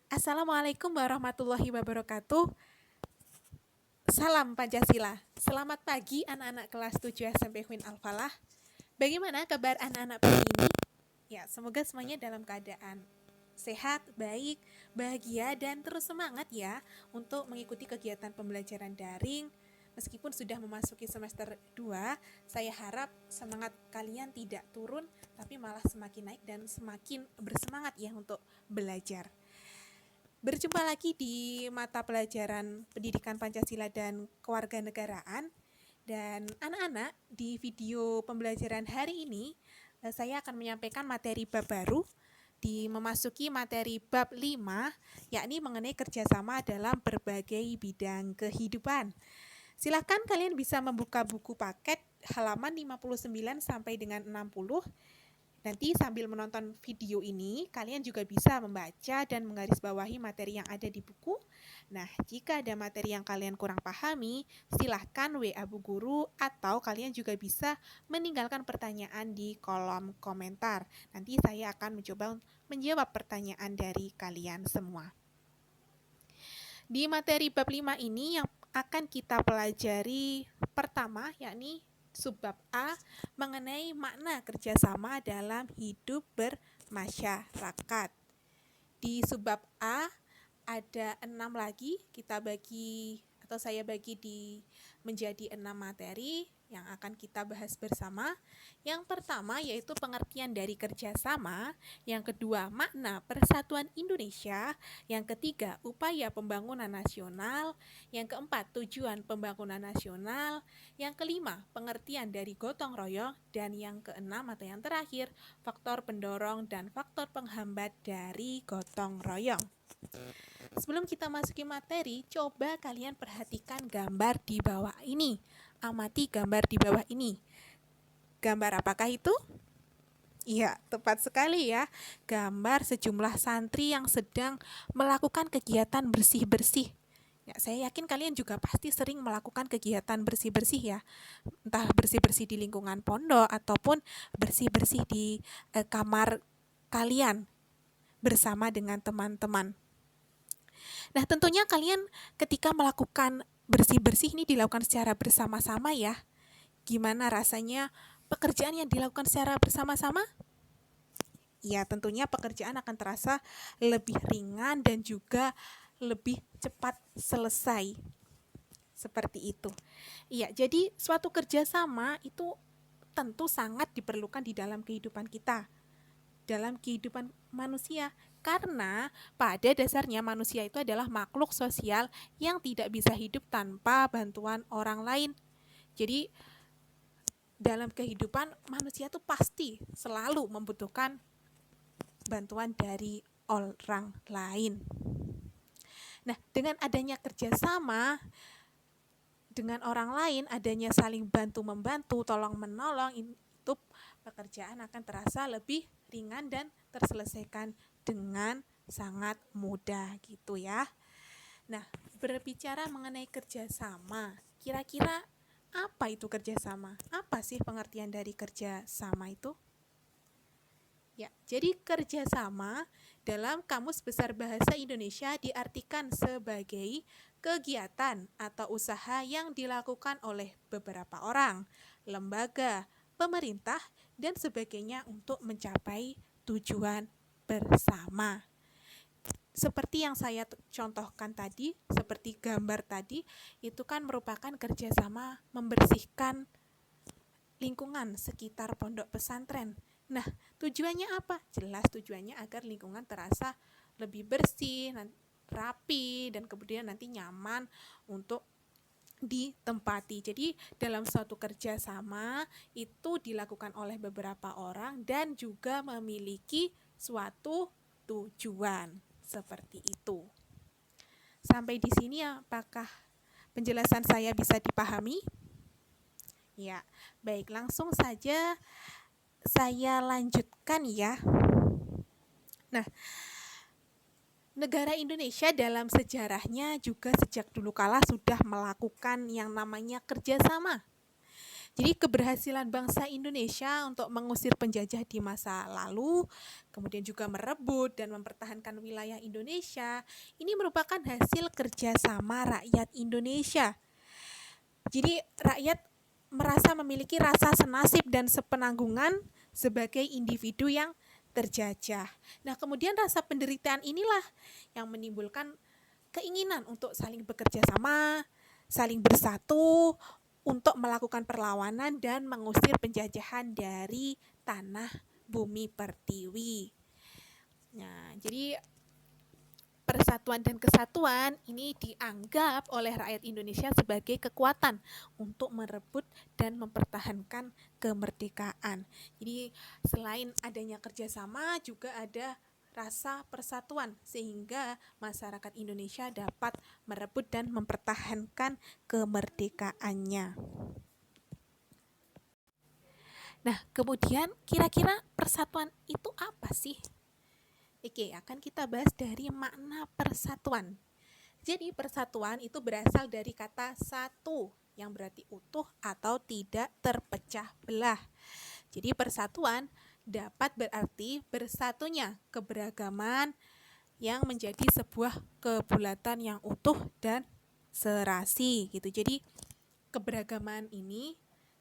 Assalamualaikum warahmatullahi wabarakatuh. Salam Pancasila. Selamat pagi anak-anak kelas 7 SMP Queen Al-Falah. Bagaimana kabar anak-anak pagi ini? Ya, semoga semuanya dalam keadaan sehat, baik, bahagia, dan terus semangat ya untuk mengikuti kegiatan pembelajaran daring. Meskipun sudah memasuki semester 2, saya harap semangat kalian tidak turun, tapi malah semakin naik dan semakin bersemangat ya untuk belajar. Berjumpa lagi di mata pelajaran Pendidikan Pancasila dan Kewarganegaraan. Dan anak-anak, di video pembelajaran hari ini saya akan menyampaikan materi bab baru di memasuki materi bab 5, yakni mengenai kerjasama dalam berbagai bidang kehidupan. Silakan kalian bisa membuka buku paket halaman 59 sampai dengan 60. Nanti sambil menonton video ini, kalian juga bisa membaca dan menggarisbawahi materi yang ada di buku. Nah, jika ada materi yang kalian kurang pahami, silahkan WA Bu Guru atau kalian juga bisa meninggalkan pertanyaan di kolom komentar. Nanti saya akan mencoba menjawab pertanyaan dari kalian semua. Di materi bab 5 ini yang akan kita pelajari pertama, yakni subbab A mengenai makna kerjasama dalam hidup bermasyarakat. Di subbab A ada 6 lagi, saya bagi menjadi 6 materi yang akan kita bahas bersama. Yang pertama yaitu pengertian dari kerjasama, yang kedua makna persatuan Indonesia, yang ketiga upaya pembangunan nasional, yang keempat tujuan pembangunan nasional, yang kelima pengertian dari gotong royong, dan yang keenam atau yang terakhir faktor pendorong dan faktor penghambat dari gotong royong. Sebelum kita masuki materi, coba kalian perhatikan gambar di bawah ini. Amati gambar di bawah ini. Gambar apakah itu? Iya, tepat sekali ya. Gambar sejumlah santri yang sedang melakukan kegiatan bersih-bersih. Ya, saya yakin kalian juga pasti sering melakukan kegiatan bersih-bersih ya. Entah bersih-bersih di lingkungan pondok ataupun bersih-bersih di kamar kalian bersama dengan teman-teman. Nah, tentunya kalian ketika melakukan bersih-bersih ini dilakukan secara bersama-sama ya. Gimana rasanya pekerjaan yang dilakukan secara bersama-sama? Ya, tentunya pekerjaan akan terasa lebih ringan dan juga lebih cepat selesai. Seperti itu. Iya, jadi suatu kerjasama itu tentu sangat diperlukan di dalam kehidupan kita, dalam kehidupan manusia, karena pada dasarnya manusia itu adalah makhluk sosial yang tidak bisa hidup tanpa bantuan orang lain. Jadi dalam kehidupan manusia itu pasti selalu membutuhkan bantuan dari orang lain. Nah, dengan adanya kerjasama dengan orang lain, adanya saling bantu-membantu, tolong-menolong, itu pekerjaan akan terasa lebih ringan dan terselesaikan dengan sangat mudah gitu ya. Nah, berbicara mengenai kerjasama, kira-kira apa itu kerjasama? Apa sih pengertian dari kerjasama itu? Ya, jadi kerjasama dalam Kamus Besar Bahasa Indonesia diartikan sebagai kegiatan atau usaha yang dilakukan oleh beberapa orang, lembaga, pemerintah, dan sebagainya untuk mencapai tujuan bersama. Seperti yang saya contohkan tadi, seperti gambar tadi, itu kan merupakan kerjasama membersihkan lingkungan sekitar pondok pesantren. Nah, tujuannya apa? Jelas tujuannya agar lingkungan terasa lebih bersih, rapi, dan kemudian nanti nyaman untuk ditempati. Jadi dalam suatu kerjasama itu dilakukan oleh beberapa orang dan juga memiliki suatu tujuan. Seperti itu. Sampai di sini apakah penjelasan saya bisa dipahami? Ya, baik, langsung saja saya lanjutkan ya. Nah, negara Indonesia dalam sejarahnya juga sejak dulu kala sudah melakukan yang namanya kerjasama. Jadi keberhasilan bangsa Indonesia untuk mengusir penjajah di masa lalu, kemudian juga merebut dan mempertahankan wilayah Indonesia, ini merupakan hasil kerjasama rakyat Indonesia. Jadi rakyat merasa memiliki rasa senasib dan sepenanggungan sebagai individu yang terjajah. Nah, kemudian rasa penderitaan inilah yang menimbulkan keinginan untuk saling bekerja sama, saling bersatu untuk melakukan perlawanan dan mengusir penjajahan dari tanah bumi pertiwi. Nah, jadi persatuan dan kesatuan ini dianggap oleh rakyat Indonesia sebagai kekuatan untuk merebut dan mempertahankan kemerdekaan. Jadi selain adanya kerjasama juga ada rasa persatuan sehingga masyarakat Indonesia dapat merebut dan mempertahankan kemerdekaannya. Nah, kemudian kira-kira persatuan itu apa sih? Oke, akan kita bahas dari makna persatuan. Jadi persatuan itu berasal dari kata satu yang berarti utuh atau tidak terpecah belah. Jadi persatuan dapat berarti bersatunya keberagaman yang menjadi sebuah kebulatan yang utuh dan serasi gitu. Jadi keberagaman ini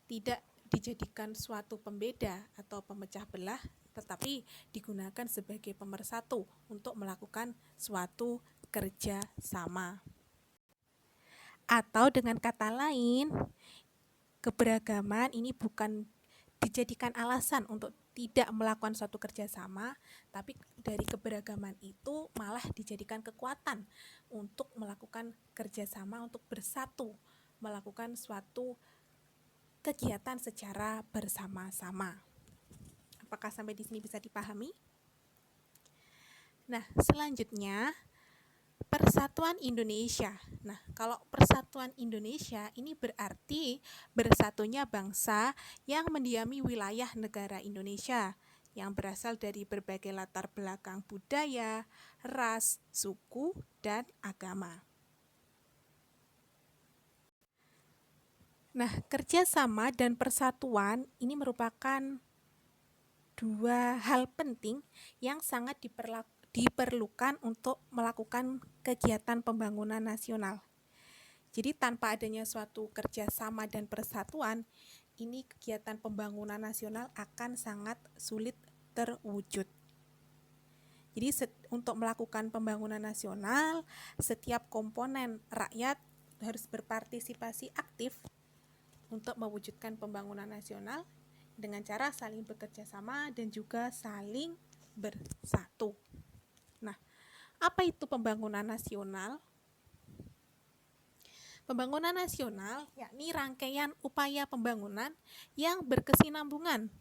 tidak dijadikan suatu pembeda atau pemecah belah, tetapi digunakan sebagai pemersatu untuk melakukan suatu kerja sama. Atau dengan kata lain, keberagaman ini bukan dijadikan alasan untuk tidak melakukan suatu kerjasama, tapi dari keberagaman itu malah dijadikan kekuatan untuk melakukan kerjasama, untuk bersatu, melakukan suatu kegiatan secara bersama-sama. Apakah sampai di sini bisa dipahami? Nah, selanjutnya Persatuan Indonesia. Nah, kalau Persatuan Indonesia ini berarti bersatunya bangsa yang mendiami wilayah negara Indonesia yang berasal dari berbagai latar belakang budaya, ras, suku, dan agama. Nah, kerjasama dan persatuan ini merupakan dua hal penting yang sangat diperlukan untuk melakukan kegiatan pembangunan nasional. Jadi tanpa adanya suatu kerjasama dan persatuan, ini kegiatan pembangunan nasional akan sangat sulit terwujud. Jadi untuk melakukan pembangunan nasional, setiap komponen rakyat harus berpartisipasi aktif untuk mewujudkan pembangunan nasional dengan cara saling bekerja sama dan juga saling bersatu. Nah, apa itu pembangunan nasional? Pembangunan nasional yakni rangkaian upaya pembangunan yang berkesinambungan,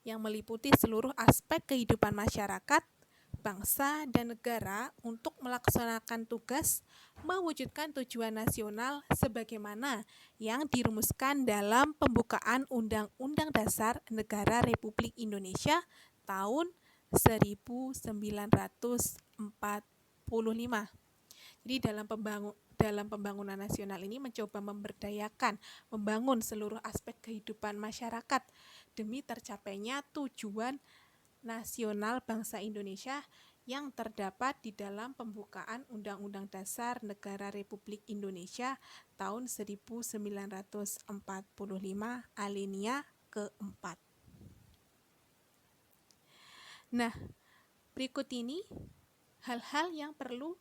yang meliputi seluruh aspek kehidupan masyarakat, bangsa, dan negara untuk melaksanakan tugas mewujudkan tujuan nasional sebagaimana yang dirumuskan dalam pembukaan Undang-Undang Dasar Negara Republik Indonesia tahun 1945. Jadi dalam pembangunan nasional ini mencoba memberdayakan, membangun seluruh aspek kehidupan masyarakat demi tercapainya tujuan nasional bangsa Indonesia yang terdapat di dalam pembukaan Undang-Undang Dasar Negara Republik Indonesia tahun 1945 alinea keempat. Nah, berikut ini hal-hal yang perlu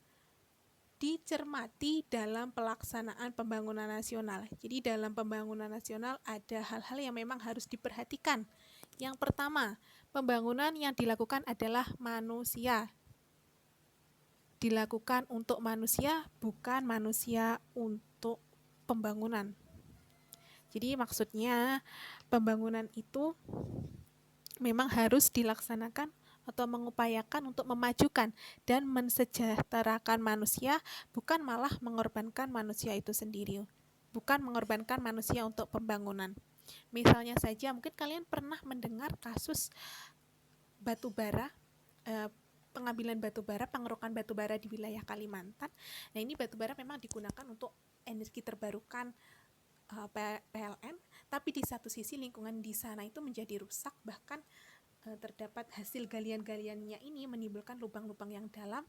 dicermati dalam pelaksanaan pembangunan nasional. Jadi dalam pembangunan nasional ada hal-hal yang memang harus diperhatikan. Yang pertama, pembangunan yang dilakukan adalah manusia. Dilakukan untuk manusia, bukan manusia untuk pembangunan. Jadi maksudnya pembangunan itu memang harus dilaksanakan atau mengupayakan untuk memajukan dan mensejahterakan manusia, bukan malah mengorbankan manusia itu sendiri. Bukan mengorbankan manusia untuk pembangunan. Misalnya saja, mungkin kalian pernah mendengar kasus batu bara, pengambilan batu bara, pengerukan batu bara di wilayah Kalimantan. Nah, ini batu bara memang digunakan untuk energi terbarukan PLN, tapi di satu sisi lingkungan di sana itu menjadi rusak, bahkan terdapat hasil galian-galiannya ini menimbulkan lubang-lubang yang dalam.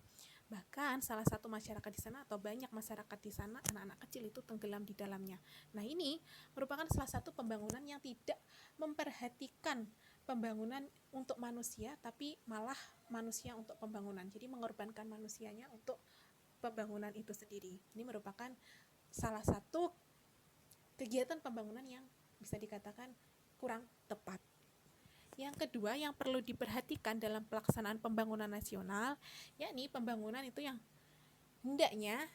Bahkan salah satu masyarakat di sana atau banyak masyarakat di sana, anak-anak kecil itu tenggelam di dalamnya. Nah, ini merupakan salah satu pembangunan yang tidak memperhatikan pembangunan untuk manusia, tapi malah manusia untuk pembangunan. Jadi mengorbankan manusianya untuk pembangunan itu sendiri. Ini merupakan salah satu kegiatan pembangunan yang bisa dikatakan kurang tepat. Yang kedua yang perlu diperhatikan dalam pelaksanaan pembangunan nasional, yakni pembangunan itu yang hendaknya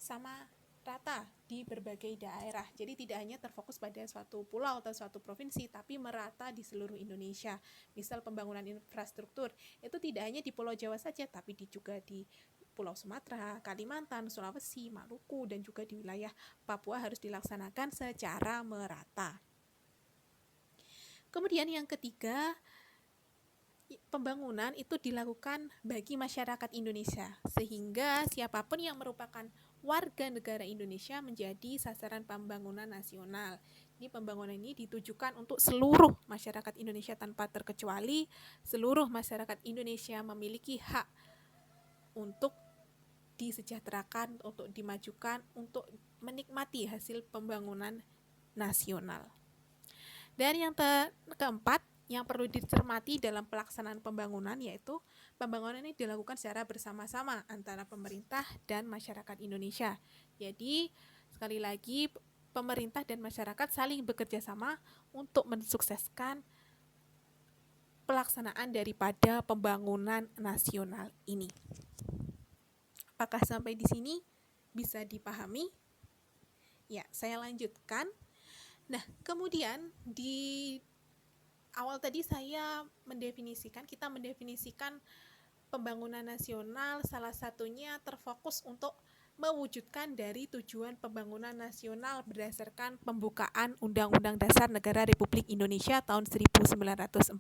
sama rata di berbagai daerah. Jadi tidak hanya terfokus pada suatu pulau atau suatu provinsi, tapi merata di seluruh Indonesia. Misal pembangunan infrastruktur itu tidak hanya di Pulau Jawa saja, tapi juga di Pulau Sumatera, Kalimantan, Sulawesi, Maluku, dan juga di wilayah Papua harus dilaksanakan secara merata. Kemudian yang ketiga, pembangunan itu dilakukan bagi masyarakat Indonesia, sehingga siapapun yang merupakan warga negara Indonesia menjadi sasaran pembangunan nasional. Ini pembangunan ini ditujukan untuk seluruh masyarakat Indonesia tanpa terkecuali. Seluruh masyarakat Indonesia memiliki hak untuk disejahterakan, untuk dimajukan, untuk menikmati hasil pembangunan nasional. Dan yang keempat, yang perlu dicermati dalam pelaksanaan pembangunan yaitu pembangunan ini dilakukan secara bersama-sama antara pemerintah dan masyarakat Indonesia. Jadi, sekali lagi pemerintah dan masyarakat saling bekerja sama untuk mensukseskan pelaksanaan daripada pembangunan nasional ini. Apakah sampai di sini bisa dipahami? Ya, saya lanjutkan. Nah, kemudian di awal tadi kita mendefinisikan pembangunan nasional, salah satunya terfokus untuk mewujudkan dari tujuan pembangunan nasional berdasarkan pembukaan Undang-Undang Dasar Negara Republik Indonesia tahun 1945.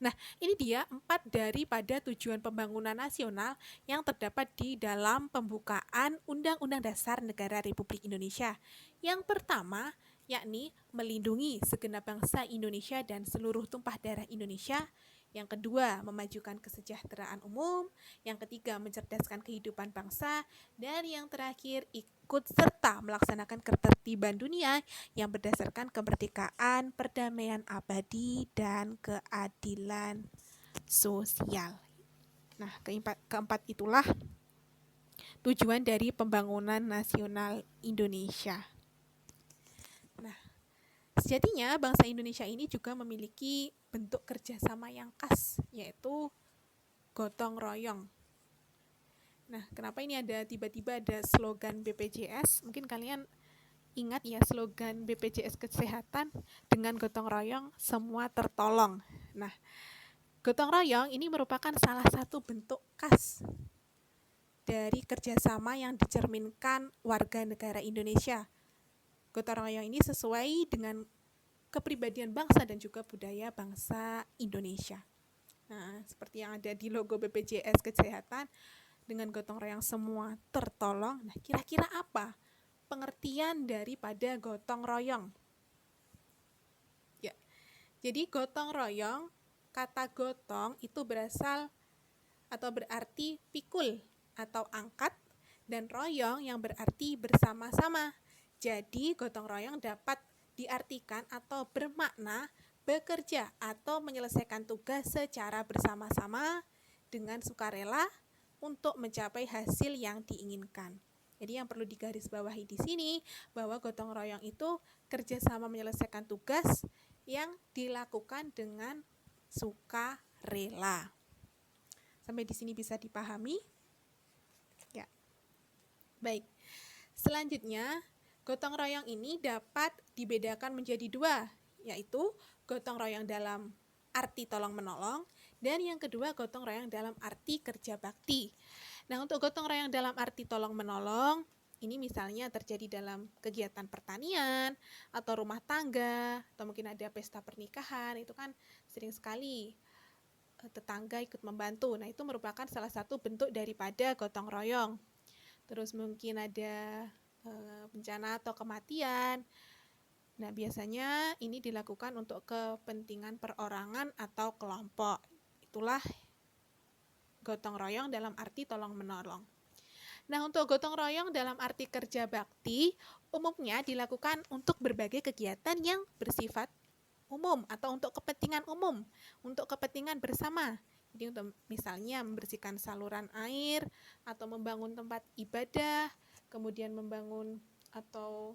Nah, ini dia 4 daripada tujuan pembangunan nasional yang terdapat di dalam pembukaan Undang-Undang Dasar Negara Republik Indonesia. Yang pertama, yakni melindungi segenap bangsa Indonesia dan seluruh tumpah darah Indonesia. Yang kedua, memajukan kesejahteraan umum. Yang ketiga, mencerdaskan kehidupan bangsa. Dan yang terakhir, ikut serta melaksanakan ketertiban dunia yang berdasarkan kemerdekaan, perdamaian abadi, dan keadilan sosial. Nah, keempat itulah tujuan dari pembangunan nasional Indonesia. Nah, sejatinya bangsa Indonesia ini juga memiliki bentuk kerjasama yang khas, yaitu gotong royong. Nah, kenapa ini tiba-tiba ada slogan BPJS? Mungkin kalian ingat ya slogan BPJS Kesehatan, dengan gotong royong semua tertolong. Nah, gotong royong ini merupakan salah satu bentuk khas dari kerjasama yang dicerminkan warga negara Indonesia. Gotong royong ini sesuai dengan kepribadian bangsa dan juga budaya bangsa Indonesia. Nah, seperti yang ada di logo BPJS Kesehatan, dengan gotong royong semua tertolong. Nah, kira-kira apa pengertian daripada gotong royong? Ya, jadi gotong royong, kata gotong itu berasal atau berarti pikul atau angkat, dan royong yang berarti bersama-sama. Jadi gotong royong dapat diartikan atau bermakna bekerja atau menyelesaikan tugas secara bersama-sama dengan sukarela untuk mencapai hasil yang diinginkan. Jadi yang perlu digarisbawahi di sini bahwa gotong royong itu kerjasama menyelesaikan tugas yang dilakukan dengan sukarela. Sampai di sini bisa dipahami? Ya. Baik. Selanjutnya, gotong royong ini dapat dibedakan menjadi 2, yaitu gotong royong dalam arti tolong-menolong, dan yang kedua gotong royong dalam arti kerja bakti. Nah, untuk gotong royong dalam arti tolong-menolong, ini misalnya terjadi dalam kegiatan pertanian, atau rumah tangga, atau mungkin ada pesta pernikahan, itu kan sering sekali tetangga ikut membantu. Nah, itu merupakan salah satu bentuk daripada gotong royong. Terus mungkin ada bencana atau kematian. Nah, biasanya ini dilakukan untuk kepentingan perorangan atau kelompok. Itulah gotong royong dalam arti tolong-menolong. Nah, untuk gotong royong dalam arti kerja bakti, umumnya dilakukan untuk berbagai kegiatan yang bersifat umum atau untuk kepentingan umum, untuk kepentingan bersama. Jadi untuk misalnya membersihkan saluran air atau membangun tempat ibadah, kemudian membangun atau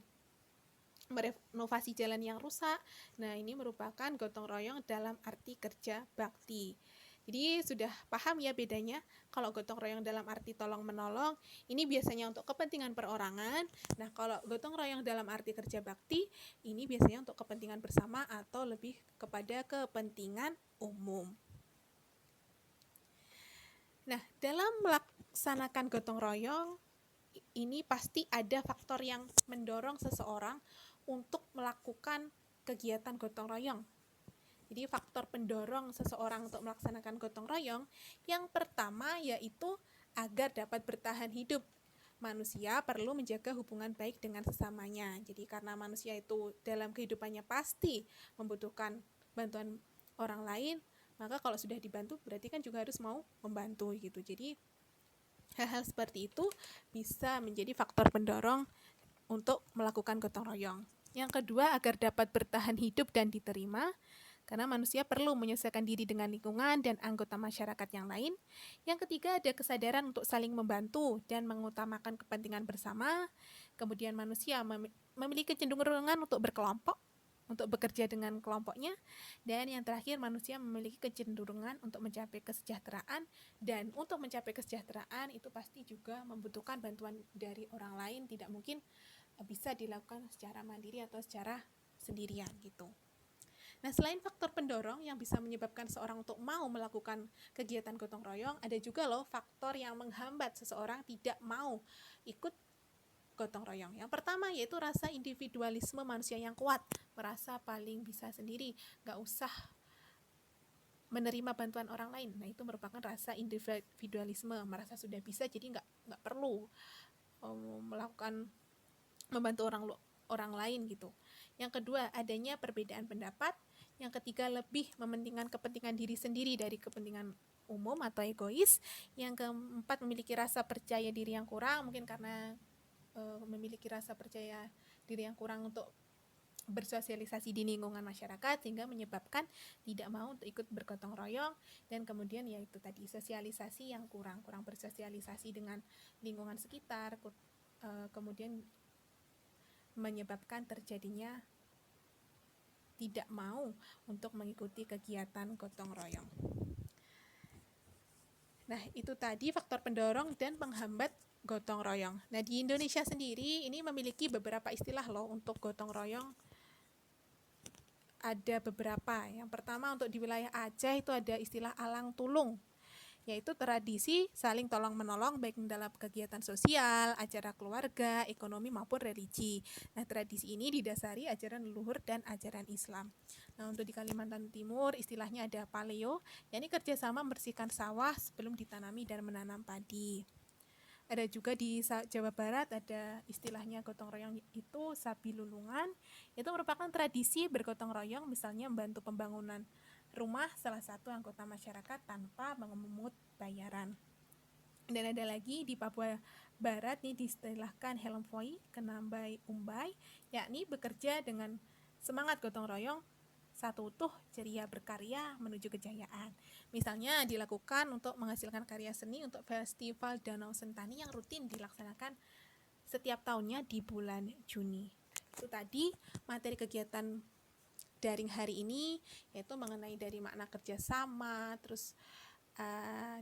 merenovasi jalan yang rusak. Nah, ini merupakan gotong royong dalam arti kerja bakti. Jadi sudah paham ya bedanya. Kalau gotong royong dalam arti tolong menolong, ini biasanya untuk kepentingan perorangan. Nah, kalau gotong royong dalam arti kerja bakti, ini biasanya untuk kepentingan bersama atau lebih kepada kepentingan umum. Nah, dalam melaksanakan gotong royong, ini pasti ada faktor yang mendorong seseorang untuk melakukan kegiatan gotong royong. Jadi faktor pendorong seseorang untuk melaksanakan gotong royong yang pertama yaitu agar dapat bertahan hidup. Manusia perlu menjaga hubungan baik dengan sesamanya. Jadi karena manusia itu dalam kehidupannya pasti membutuhkan bantuan orang lain, maka kalau sudah dibantu berarti kan juga harus mau membantu gitu. Jadi hal-hal seperti itu bisa menjadi faktor pendorong untuk melakukan gotong royong. Yang kedua, agar dapat bertahan hidup dan diterima, karena manusia perlu menyesuaikan diri dengan lingkungan dan anggota masyarakat yang lain. Yang ketiga, ada kesadaran untuk saling membantu dan mengutamakan kepentingan bersama. Kemudian manusia memiliki kecenderungan untuk berkelompok, untuk bekerja dengan kelompoknya. Dan yang terakhir, manusia memiliki kecenderungan untuk mencapai kesejahteraan. Dan untuk mencapai kesejahteraan itu pasti juga membutuhkan bantuan dari orang lain, tidak mungkin bisa dilakukan secara mandiri atau secara sendirian gitu. Nah, selain faktor pendorong yang bisa menyebabkan seseorang untuk mau melakukan kegiatan gotong royong, ada juga loh faktor yang menghambat seseorang tidak mau ikut gotong royong. Yang pertama yaitu rasa individualisme manusia yang kuat, merasa paling bisa sendiri, gak usah menerima bantuan orang lain. Nah, itu merupakan rasa individualisme, merasa sudah bisa jadi nggak perlu melakukan membantu orang lain gitu. Yang kedua, adanya perbedaan pendapat. Yang ketiga, lebih mementingkan kepentingan diri sendiri dari kepentingan umum atau egois. Yang keempat, memiliki rasa percaya diri yang kurang, mungkin karena memiliki rasa percaya diri yang kurang untuk bersosialisasi di lingkungan masyarakat sehingga menyebabkan tidak mau untuk ikut bergotong royong. Dan kemudian yaitu tadi sosialisasi yang kurang bersosialisasi dengan lingkungan sekitar, kemudian menyebabkan terjadinya tidak mau untuk mengikuti kegiatan gotong royong. Nah, itu tadi faktor pendorong dan penghambat gotong royong. Nah, di Indonesia sendiri ini memiliki beberapa istilah loh untuk gotong royong. Ada beberapa. Yang pertama untuk di wilayah Aceh itu ada istilah alang tulung, yaitu tradisi saling tolong-menolong baik dalam kegiatan sosial, acara keluarga, ekonomi maupun religi. Nah, tradisi ini didasari ajaran leluhur dan ajaran Islam. Nah, untuk di Kalimantan Timur istilahnya ada paleo, yakni kerjasama membersihkan sawah sebelum ditanami dan menanam padi. Ada juga di Jawa Barat ada istilahnya gotong royong itu sabi lulungan. Itu merupakan tradisi bergotong royong, misalnya membantu pembangunan rumah salah satu anggota masyarakat tanpa memungut bayaran. Dan ada lagi di Papua Barat nih diistilahkan helmfoi kenambai umbai, yakni bekerja dengan semangat gotong royong, satu utuh ceria berkarya menuju kejayaan. Misalnya dilakukan untuk menghasilkan karya seni untuk Festival Danau Sentani yang rutin dilaksanakan setiap tahunnya di bulan Juni. Itu tadi materi kegiatan daring hari ini, yaitu mengenai dari makna kerjasama, terus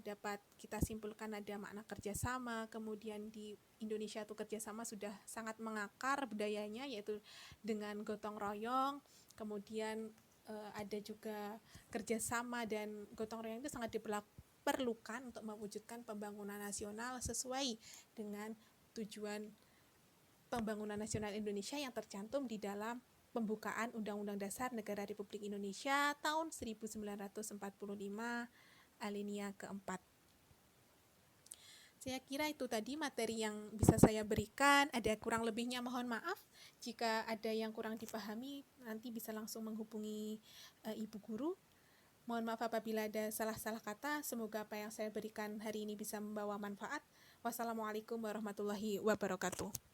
dapat kita simpulkan ada makna kerjasama. Kemudian di Indonesia tuh kerjasama sudah sangat mengakar budayanya, yaitu dengan gotong royong. Kemudian ada juga kerjasama dan gotong royong itu sangat diperlukan untuk mewujudkan pembangunan nasional sesuai dengan tujuan pembangunan nasional Indonesia yang tercantum di dalam pembukaan Undang-Undang Dasar Negara Republik Indonesia tahun 1945 alinea keempat. Saya kira itu tadi materi yang bisa saya berikan. Ada kurang lebihnya mohon maaf. Jika ada yang kurang dipahami, nanti bisa langsung menghubungi Ibu Guru. Mohon maaf apabila ada salah-salah kata. Semoga apa yang saya berikan hari ini bisa membawa manfaat. Wassalamualaikum warahmatullahi wabarakatuh.